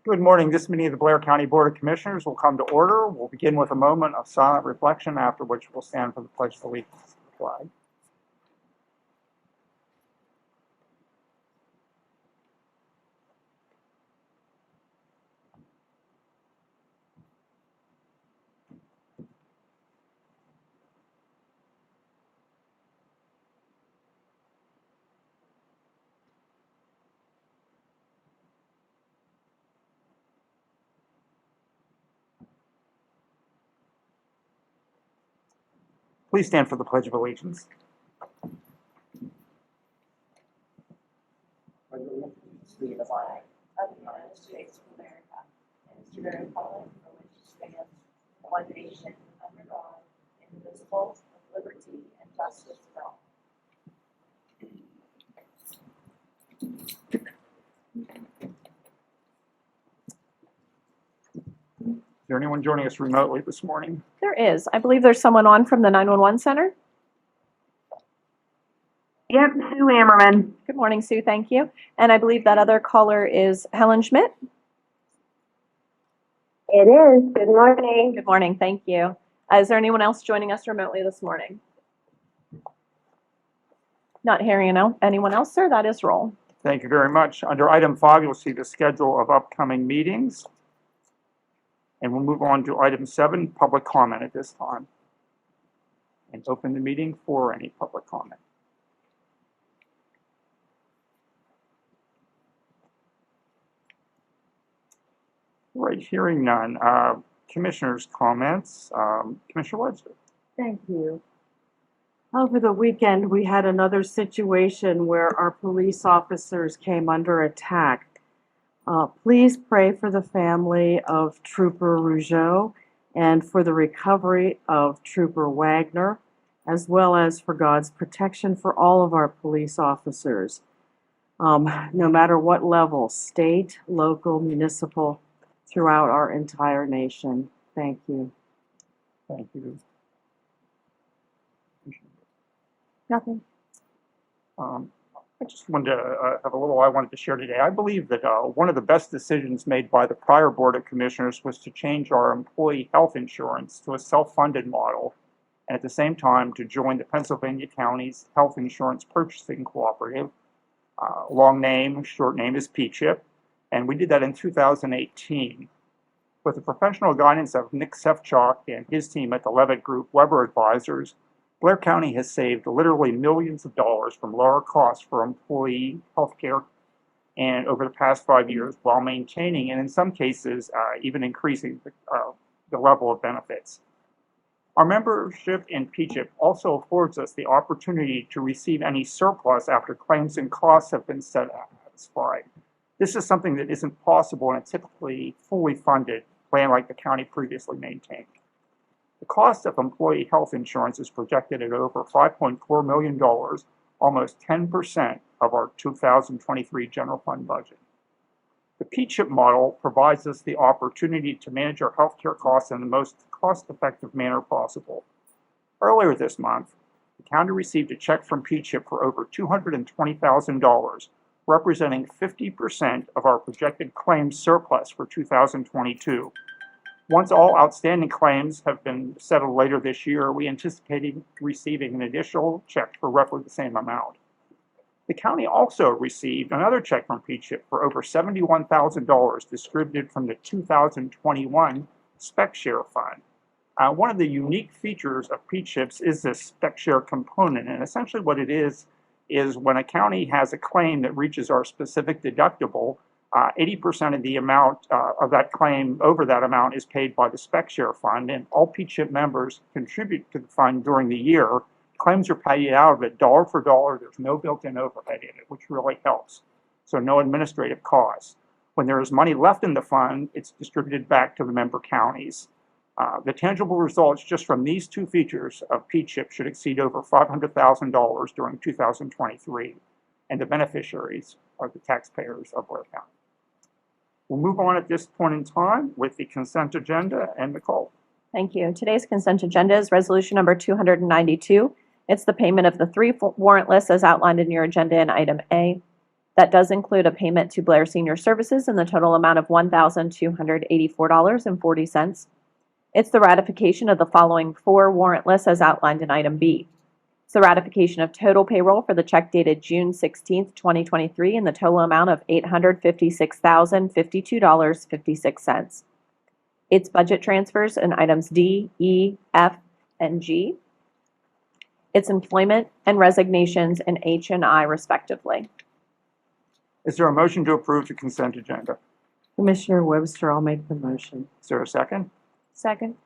Good morning. This meeting of the Blair County Board of Commissioners will come to order. We'll begin with a moment of silent reflection, after which we'll stand for the Pledge of Allegiance to the flag. Please stand for the Pledge of Allegiance. To the flag of the United States of America and to the republic for which it stands, one nation, under God, indivisible, with liberty and justice for all. Is there anyone joining us remotely this morning? There is. I believe there's someone on from the 911 center. Yep, Sue Ammerman. Good morning, Sue. Thank you. And I believe that other caller is Helen Schmidt. It is. Good morning. Good morning. Thank you. Is there anyone else joining us remotely this morning? Not hearing anyone else, sir. That is roll. Thank you very much. Under item 5, you'll see the schedule of upcoming meetings. And we'll move on to item 7, public comment at this time. And open the meeting for any public comment. Right, hearing none. Commissioners' comments. Commissioner Webster. Thank you. Over the weekend, we had another situation where our police officers came under attack. Please pray for the family of Trooper Rougeau and for the recovery of Trooper Wagner, as well as for God's protection for all of our police officers, no matter what level, state, local, municipal, throughout our entire nation. Thank you. Thank you. Nothing. I just wanted to have a little I wanted to share today. I believe that one of the best decisions made by the prior Board of Commissioners was to change our employee health insurance to a self-funded model, and at the same time to join the Pennsylvania County's Health Insurance Purchasing Cooperative. Long name, short name is PCHIP, and we did that in 2018. With the professional guidance of Nick Sefcock and his team at the Levitt Group Weber Advisors, Blair County has saved literally millions of dollars from lower costs for employee health care and over the past 5 years, while maintaining and in some cases even increasing the level of benefits. Our membership in PCHIP also affords us the opportunity to receive any surplus after claims and costs have been satisfied. This is something that isn't possible in a typically fully funded plan like the county previously maintained. The cost of employee health insurance is projected at over $5.4 million, almost 10% of our 2023 general fund budget. The PCHIP model provides us the opportunity to manage our healthcare costs in the most cost-effective manner possible. Earlier this month, the county received a check from PCHIP for over $220,000, representing 50% of our projected claims surplus for 2022. Once all outstanding claims have been settled later this year, we anticipate receiving an additional check for roughly the same amount. The county also received another check from PCHIP for over $71,000 distributed from the 2021 Spec Share Fund. One of the unique features of PCHIPs is this Spec Share component, and essentially what it is when a county has a claim that reaches our specific deductible, 80% of the amount of that claim over that amount is paid by the Spec Share Fund, and all PCHIP members contribute to the fund during the year. Claims are paid out of it dollar for dollar. There's no built-in overhead in it, which really helps. So no administrative costs. When there is money left in the fund, it's distributed back to the member counties. The tangible results just from these two features of PCHIP should exceed over $500,000 during 2023, and the beneficiaries are the taxpayers of Blair County. We'll move on at this point in time with the consent agenda and Nicole. Thank you. Today's consent agenda is resolution number 292. It's the payment of the 3 warrant lists as outlined in your agenda in item A. That does include a payment to Blair Senior Services in the total amount of $1,284.40. It's the ratification of the following 4 warrant lists as outlined in item B. It's the ratification of total payroll for the check dated June 16th, 2023 in the total amount of $856,052.56. It's budget transfers in items D, E, F, and G. It's employment and resignations in H and I respectively. Is there a motion to approve the consent agenda? Commissioner Webster, I'll make the motion. Is there a second? Second.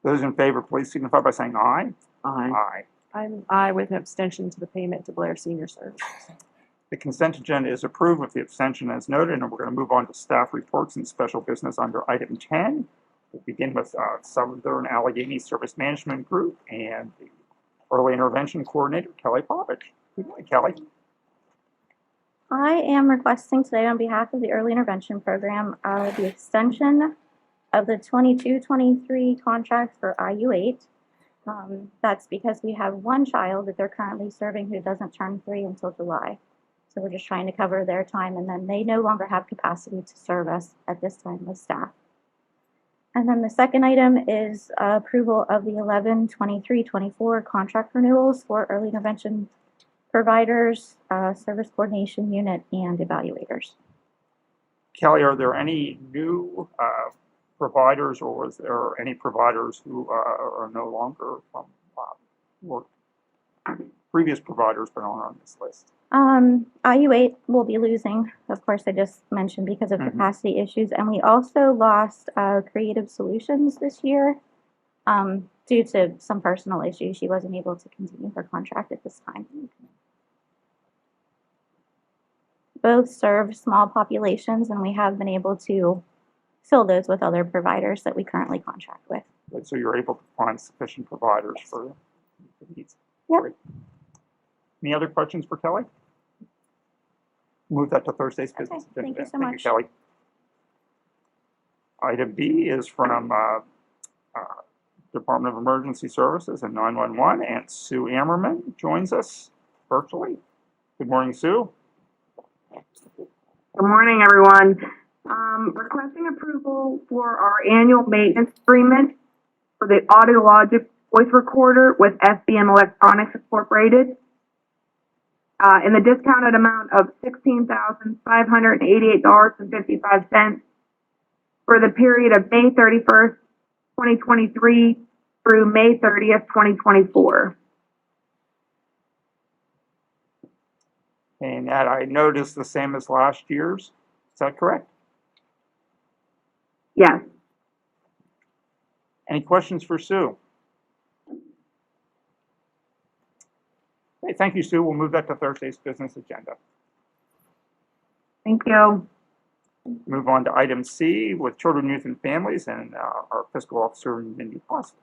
Those in favor, please signify by saying aye. Aye. Aye. I'm aye with an abstention to the payment to Blair Senior Services. The consent agenda is approved with the abstention as noted, and we're going to move on to staff reports and special business under item 10. We'll begin with Southern Allegheny Service Management Group and the Early Intervention Coordinator, Kelly Povich. Good morning, Kelly. I am requesting today on behalf of the Early Intervention Program the extension of the 22-23 contract for IU8. That's because we have one child that they're currently serving who doesn't turn 3 until July. So we're just trying to cover their time, and then they no longer have capacity to serve us at this time with staff. And then the second item is approval of the 11-23-24 contract renewals for early intervention providers, service coordination unit, and evaluators. Kelly, are there any new providers, or was there any providers who are no longer from work? Previous providers but aren't on this list? IU8 will be losing, of course, I just mentioned because of capacity issues. And we also lost Creative Solutions this year due to some personal issues. She wasn't able to continue her contract at this time. Both serve small populations, and we have been able to fill those with other providers that we currently contract with. So you're able to find sufficient providers for the needs? Yep. Great. Any other questions for Kelly? Move that to Thursday's business agenda. Thank you so Thank you, much. Kelly. Item B is from Department of Emergency Services and 911, and Sue Ammerman joins us virtually. Good morning, Sue. Good morning, everyone. Requesting approval for our annual maintenance agreement for the Audiologic voice recorder with SBM Electronics Incorporated. In the discounted amount of $16,588.55 for the period of May 31st, 2023 through May 30th, 2024. And that I noticed the same as last year's. Is that correct? Yes. Any questions for Sue? Okay, thank you, Sue. We'll move that to Thursday's business agenda. Thank you. Move on to item C with Children, Youth, and Families and our fiscal officer, Mindy Foster.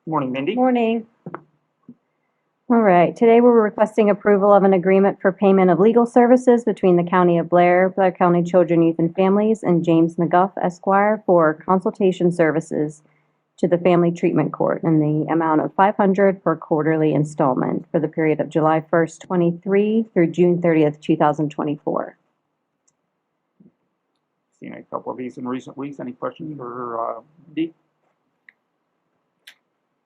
Good morning, Mindy. Morning. All right, today we're requesting approval of an agreement for payment of legal services between the County of Blair, Blair County Children, Youth, and Families, and James McGuff Esquire for consultation services to the Family Treatment Court in the amount of $500 per quarterly installment for the period of July 1st, 23 through June 30th, 2024. Seen a couple of these in recent weeks. Any questions for Mindy?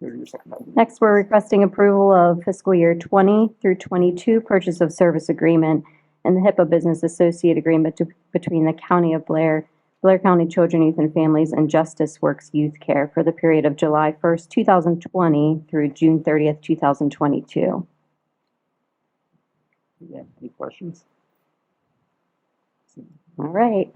Go to your second item. Next, we're requesting approval of fiscal year 20 through 22 purchase of service agreement and the HIPAA Business Associate Agreement between the County of Blair, Blair County Children, Youth, and Families, and Justice Works Youth Care for the period of July 1st, 2020 through June 30th, 2022. Yeah, any questions? All right.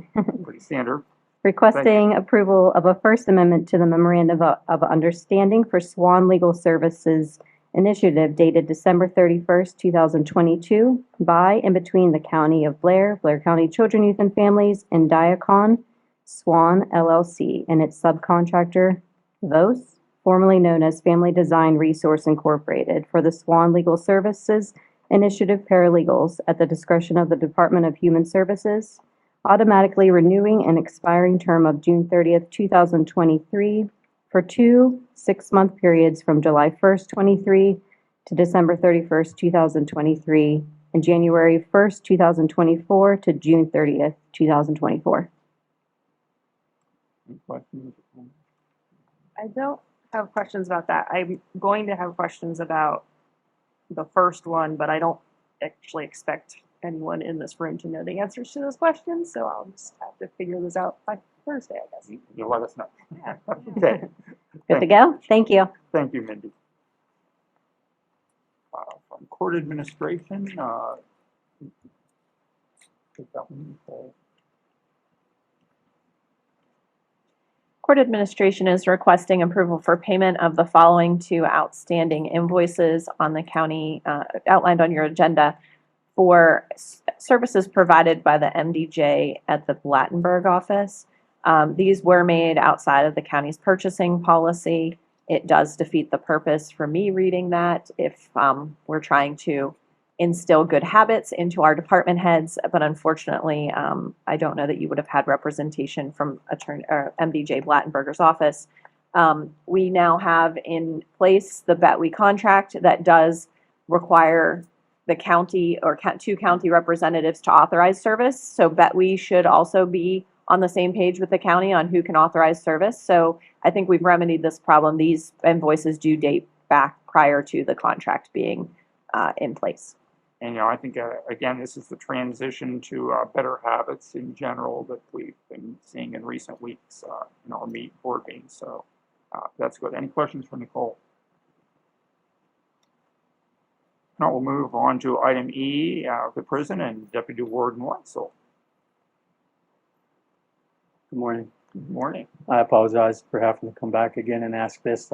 Pretty standard. Requesting approval of a First Amendment to the Memorandum of Understanding for Swan Legal Services Initiative dated December 31st, 2022 by and between the County of Blair, Blair County Children, Youth, and Families, and Diacon Swan LLC and its subcontractor, VOS, formerly known as Family Design Resource Incorporated, for the Swan Legal Services Initiative Paralegals at the discretion of the Department of Human Services, automatically renewing an expiring term of June 30th, 2023 for 2 6-month periods from July 1st, 23 to December 31st, 2023, and January 1st, 2024 to June 30th, 2024. Any questions? I don't have questions about that. I'm going to have questions about the first one, but I don't actually expect anyone in this room to know the answers to those questions, so I'll just have to figure this out by Thursday, I guess. You'll let us know. Yeah. Okay. Good to go? Thank you. Thank you, Mindy. From court administration, take that one, Paul. Court administration is requesting approval for payment of the following two outstanding invoices on the county, outlined on your agenda for services provided by the MDJ at the Blattenberg office. These were made outside of the county's purchasing policy. It does defeat the purpose for me reading that if we're trying to instill good habits into our department heads, but unfortunately, I don't know that you would have had representation from MDJ Blattenberger's office. We now have in place the BETWE contract that does require the county or two county representatives to authorize service. So BETWE should also be on the same page with the county on who can authorize service. So I think we've remedied this problem. These invoices do date back prior to the contract being in place. And, I think, again, this is the transition to better habits in general that we've been seeing in recent weeks in our board meetings. So that's good. Any questions for Nicole? Now we'll move on to item E, the prison and Deputy Warden Wetzel. Good morning. Good morning. I apologize for having to come back again and ask this.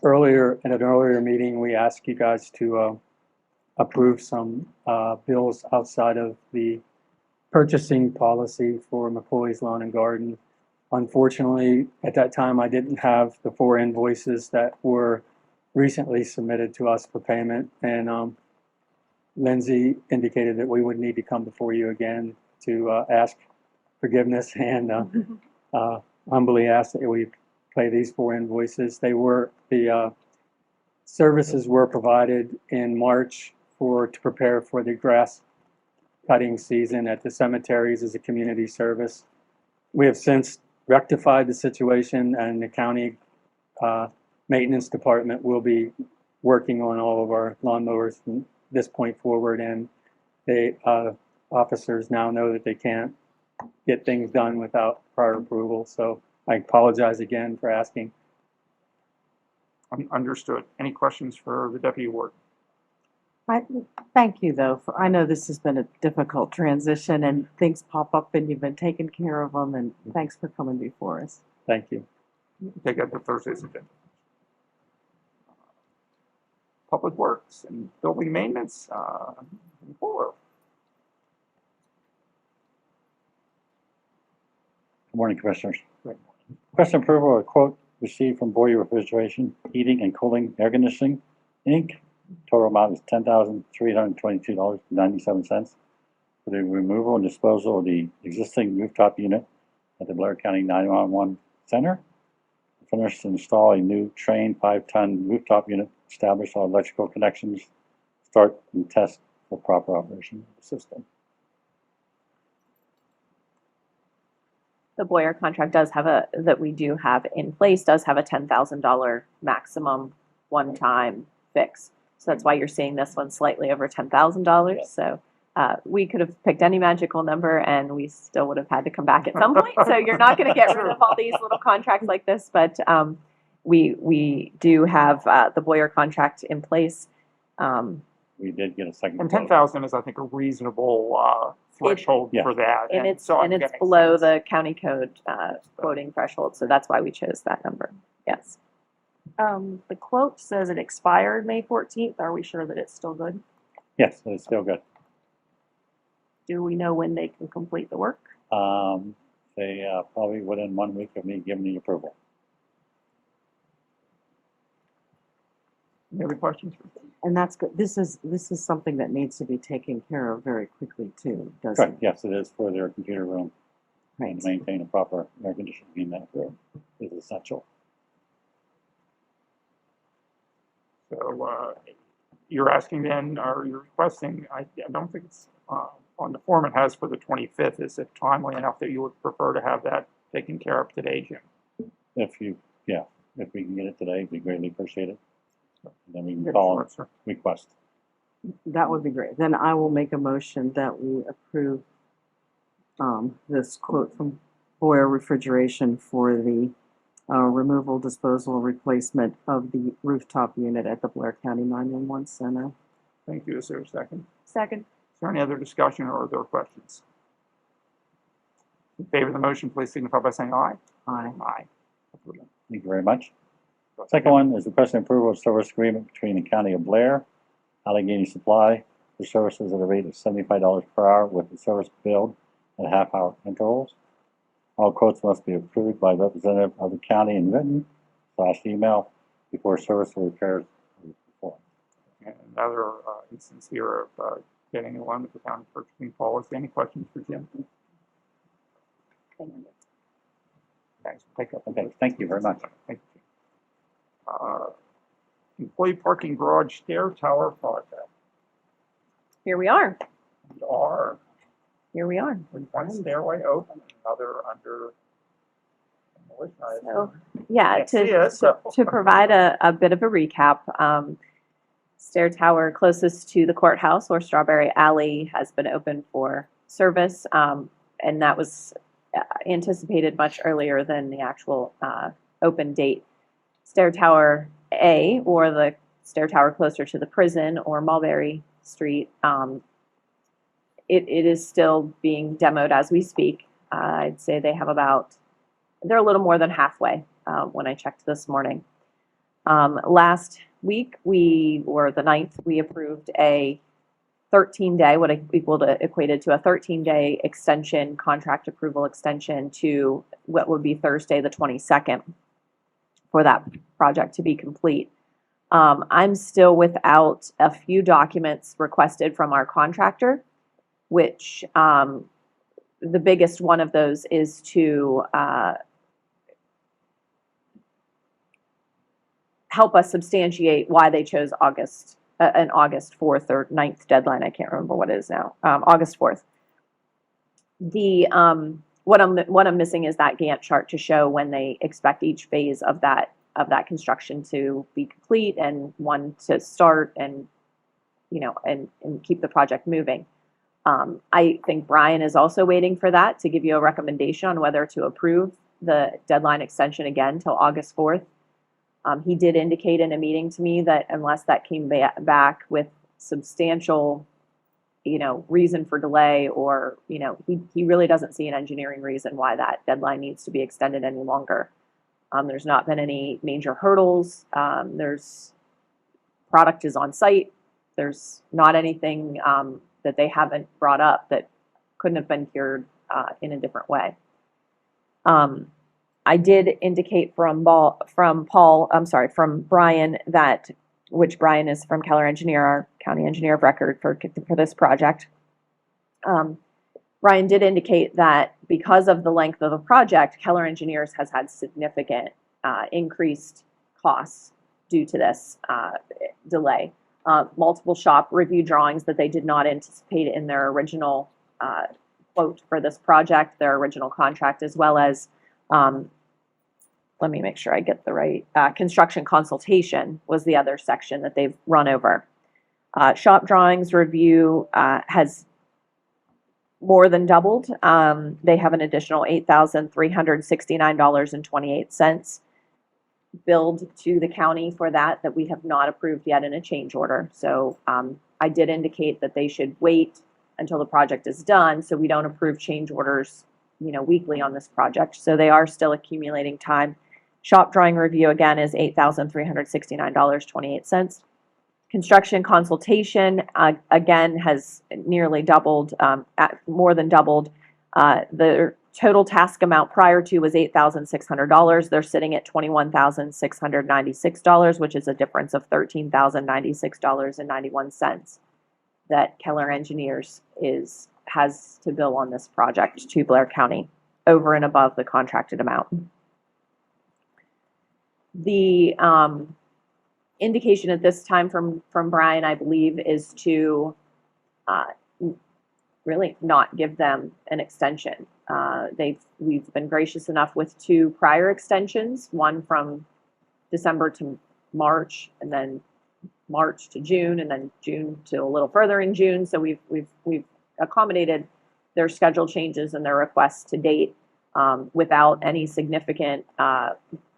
Earlier, in an earlier meeting, we asked you guys to approve some bills outside of the purchasing policy for McCoy's Lawn and Garden. Unfortunately, at that time, I didn't have the 4 invoices that were recently submitted to us for payment, and Lindsay indicated that we would need to come before you again to ask forgiveness and humbly ask that we pay these 4 invoices. The services were provided in March to prepare for the grass cutting season at the cemeteries as a community service. We have since rectified the situation, and the county maintenance department will be working on all of our lawnmowers from this point forward, and the officers now know that they can't get things done without prior approval. So I apologize again for asking. Understood. Any questions for the Deputy Warden? Thank you, though. I know this has been a difficult transition and things pop up and you've been taking care of them, and thanks for coming before us. Thank you. Take up the Thursday's agenda. Public Works and Building Maintenance, Fuller. Good morning, Commissioners. Question approval of a quote received from Boyer Refrigeration, Heating and Cooling Air Conditioning, Inc. Total amount is $10,322.97 for the removal and disposal of the existing rooftop unit at the Blair County 911 Center. Finish to install a new train 5-ton rooftop unit, establish all electrical connections, start and test for proper operation of the system. The Boyer contract does have that we do have in place, does have a $10,000 maximum one-time fix. So that's why you're seeing this one slightly over $10,000. So we could have picked any magical number and we still would have had to come back at some point. So you're not going to get rid of all these little contracts like this, but we do have the Boyer contract in place. We did get a second. And quote. 10,000 is, I think, a reasonable threshold Yeah. for that. And it's so I think it's that makes below sense. the county code quoting threshold. So that's why we chose that number. Yes. The quote says it expired May 14th. Are we sure that it's still good? Yes, it's still good. Do we know when they can complete the work? They probably within 1 week of me giving the approval. Any other questions? And that's good. This is something that needs to be taken care of very quickly too, doesn't Correct. it? Yes, it is for their computer room, Right. and maintain a proper air conditioning in that room is essential. So you're asking then, or you're requesting, I don't think it's, on the form it has for the 25th, is it timely enough that you would prefer to have that taken care of today, Jim? If you, yeah, if we can get it today, we greatly appreciate it. Then we can Yes, call sure, and sir. request. That would be great. Then I will make a motion that we approve this quote from Blair Refrigeration for the removal, disposal, replacement of the rooftop unit at the Blair County 911 Center. Thank you. Is there a second? Second. Is there any other discussion or are there questions? In favor of the motion, please signify by saying aye. Aye. Aye. Thank you very much. Second one is requesting approval of service agreement between the County of Blair, Allegheny Supply, for services at a rate of $75 per hour with the service billed at half-hour intervals. All quotes must be approved by representative of the county and written / email before service or repairs are performed. And another instance here of getting in line with the county purchasing policy. Any questions for Jim? Thanks. Take up. Okay, thank you very much. Thank you. Employee parking garage stair tower project. Here we are. We are Here we are. with one stairway open, another under demolition. I So, yeah, can't see it, so- to provide a bit of a recap, stair tower closest to the courthouse or Strawberry Alley has been open for service, and that was anticipated much earlier than the actual open date. Stair Tower A, or the stair tower closer to the prison or Mulberry Street, it is still being demoed as we speak. I'd say they have they're a little more than halfway when I checked this morning. Last week, or the 9th, we approved a 13-day, what equated to a 13-day extension, contract approval extension to what would be Thursday, the 22nd, for that project to be complete. I'm still without a few documents requested from our contractor, which the biggest one of those is to help us substantiate why they chose an August 4th or 9th deadline. I can't remember what it is now. August 4th. What I'm missing is that Gantt chart to show when they expect each phase of that construction to be complete and one to start, and and keep the project moving. I think Brian is also waiting for that to give you a recommendation on whether to approve the deadline extension again till August 4th. He did indicate in a meeting to me that unless that came back with substantial, reason for delay, or, he really doesn't see an engineering reason why that deadline needs to be extended any longer. There's not been any major hurdles. Product is on site. There's not anything that they haven't brought up that couldn't have been cured in a different way. I did indicate from Brian that, which Brian is from Keller Engineer, our county engineer of record for this project. Brian did indicate that because of the length of the project, Keller Engineers has had significant increased costs due to this delay. Multiple shop review drawings that they did not anticipate in their original quote for this project, their original contract, as well as, let me make sure I get the right, construction consultation was the other section that they've run over. Shop drawings review has more than doubled. They have an additional $8,369.28 billed to the county for that we have not approved yet in a change order. So I did indicate that they should wait until the project is done so we don't approve change orders, weekly on this project. So they are still accumulating time. Shop drawing review again is $8,369.28. Construction consultation again has nearly doubled, more than doubled. The total task amount prior to was $8,600. They're sitting at $21,696, which is a difference of $13,096.91 that Keller Engineers has to bill on this project to Blair County over and above the contracted amount. The indication at this time from Brian, I believe, is to really not give them an extension. We've been gracious enough with 2 prior extensions, one from December to March, and then March to June, and then June to a little further in June. So we've accommodated their schedule changes and their requests to date without any significant,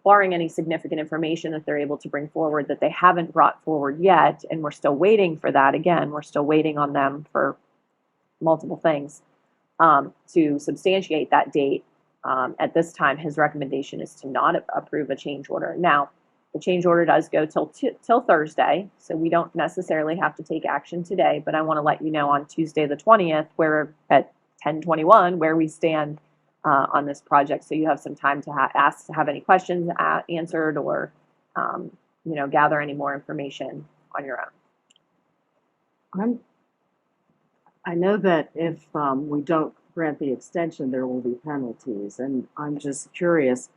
barring any significant information that they're able to bring forward that they haven't brought forward yet. And we're still waiting for that. Again, we're still waiting on them for multiple things to substantiate that date. At this time, his recommendation is to not approve a change order. Now, the change order does go till Thursday, so we don't necessarily have to take action today, but I want to let you know on Tuesday the 20th, where at 10:21, where we stand on this project, so you have some time to have any questions answered or gather any more information on your own. I know that if we don't grant the extension, there will be penalties, and I'm just curious,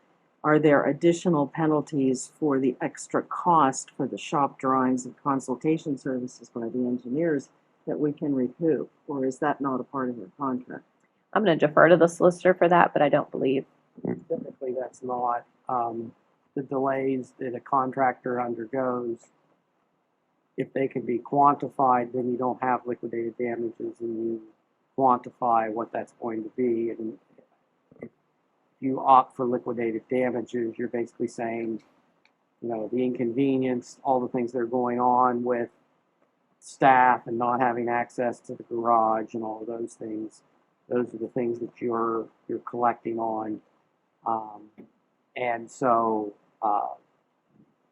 are there additional penalties for the extra cost for the shop drawings and consultation services by the engineers that we can recoup, or is that not a part of your contract? I'm going to defer to the solicitor for that, but I don't believe. Typically, that's not the delays that a contractor undergoes. If they can be quantified, then you don't have liquidated damages, and you quantify what that's going to be. And if you opt for liquidated damages, you're basically saying, the inconvenience, all the things that are going on with staff and not having access to the garage and all of those things. Those are the things that you're collecting on, and so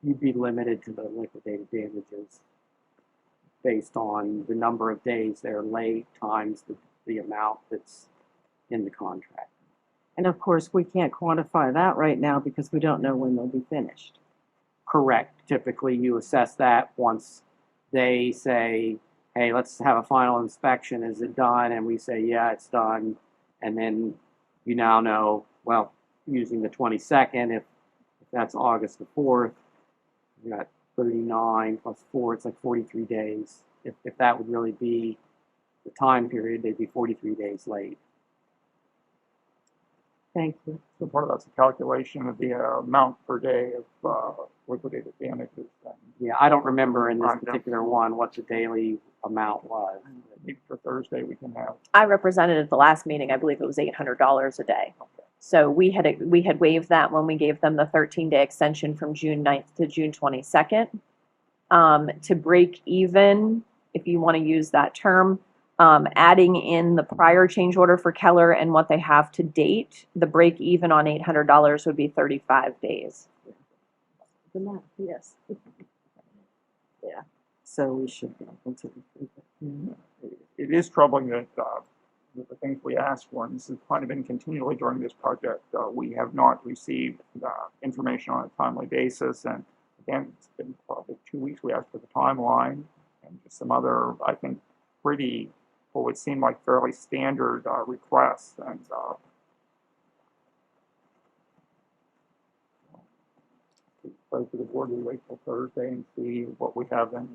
you'd be limited to the liquidated damages based on the number of days they're late times the amount that's in the contract. And of course, we can't quantify that right now because we don't know when they'll be finished. Correct. Typically, you assess that once they say, hey, let's have a final inspection. Is it done? And we say, yeah, it's done. And then you now know, well, using the 22nd, if that's August the 4th, you got 39 plus 4, it's like 43 days. If that would really be the time period, they'd be 43 days late. Thank you. So part of that's a calculation of the amount per day of liquidated damages. Yeah, I don't remember in this particular one what the daily amount was. Maybe for Thursday we can have. I represented at the last meeting, I believe it was $800 a day. So we had waived that when we gave them the 13-day extension from June 9th to June 22nd. To break even, if you want to use that term, adding in the prior change order for Keller and what they have to date, the break even on $800 would be 35 days. The math, yes. Yeah, so we should be able to. It is troubling that the things we asked for, and this has kind of been continually during this project, we have not received information on a timely basis. And again, it's been probably 2 weeks we asked for the timeline and just some other, I think, pretty, what would seem like fairly standard requests. And so for the board, we wait till Thursday and see what we have then.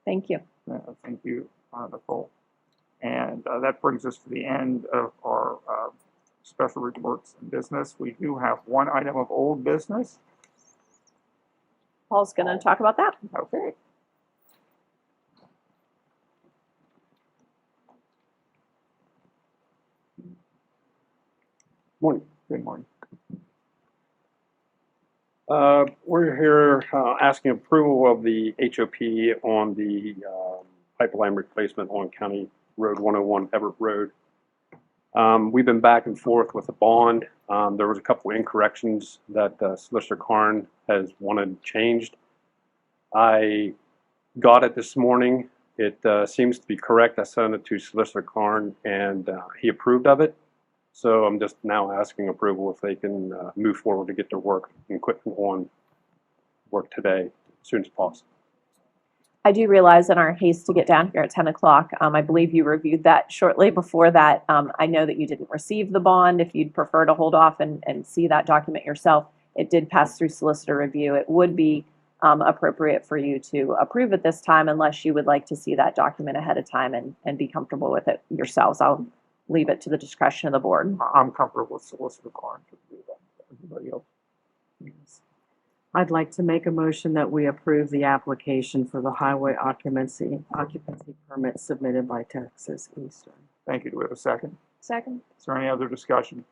Thank you. Thank you, Nicole. And that brings us to the end of our special reports and business. We do have one item of old business. Paul's going to talk about that. Okay. Morning. Good morning. We're here asking approval of the HOP on the pipeline replacement on County Road 101 Everett Road. We've been back and forth with the bond. There was a couple of incorrections that Solicitor Karn has wanted changed. I got it this morning. It seems to be correct. I sent it to Solicitor Karn and he approved of it. So I'm just now asking approval if they can move forward to get their work and equipment on work today as soon as possible. I do realize in our haste to get down here at 10 o'clock, I believe you reviewed that shortly before that. I know that you didn't receive the bond. If you'd prefer to hold off and see that document yourself, it did pass through solicitor review. It would be appropriate for you to approve at this time unless you would like to see that document ahead of time and be comfortable with it yourselves. I'll leave it to the discretion of the board. I'm comfortable with Solicitor Klein to do that. Everybody else? I'd like to make a motion that we approve the application for the highway occupancy permit submitted by Texas Eastern. Thank you. Do we have a second? Second. Is there any other discussion?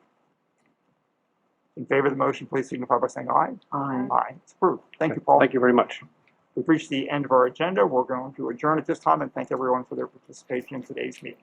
In favor of the motion, please signify by saying aye. Aye. Aye. It's approved. Thank you, Paul. Thank you very much. We've reached the end of our agenda. We're going to adjourn at this time and thank everyone for their participation in today's meeting.